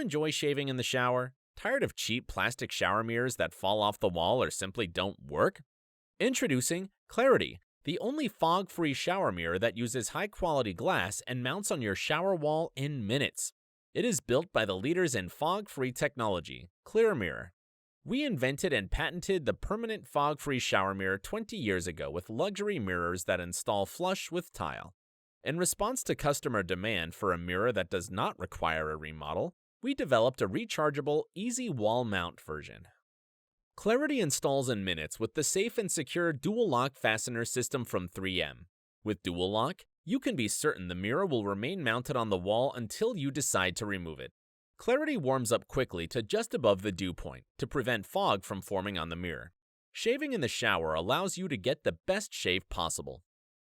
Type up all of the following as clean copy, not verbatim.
enjoy shaving in the shower? Tired of cheap plastic shower mirrors that fall off the wall or simply don't work? Introducing Clarity, the only fog-free shower mirror that uses high-quality glass and mounts on your shower wall in minutes. It is built by the leaders in fog-free technology, ClearMirror. We invented and patented the permanent fog-free shower mirror 20 years ago with luxury mirrors that install flush with tile. In response to customer demand for a mirror that does not require a remodel, we developed a rechargeable, easy wall mount version. Clarity installs in minutes with the safe and secure dual lock fastener system from 3M. With dual lock, you can be certain the mirror will remain mounted on the wall until you decide to remove it. Clarity warms up quickly to just above the dew point to prevent fog from forming on the mirror. Shaving in the shower allows you to get the best shave possible.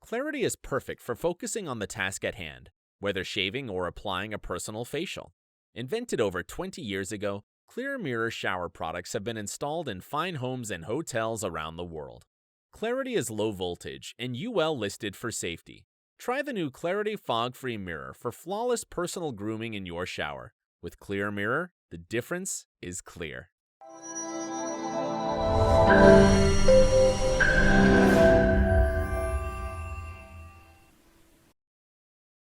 Clarity is perfect for focusing on the task at hand, whether shaving or applying a personal facial. Invented over 20 years ago, ClearMirror shower products have been installed in fine homes and hotels around the world. Clarity is low voltage and UL listed for safety. Try the new Clarity fog-free mirror for flawless personal grooming in your shower. With ClearMirror, the difference is clear.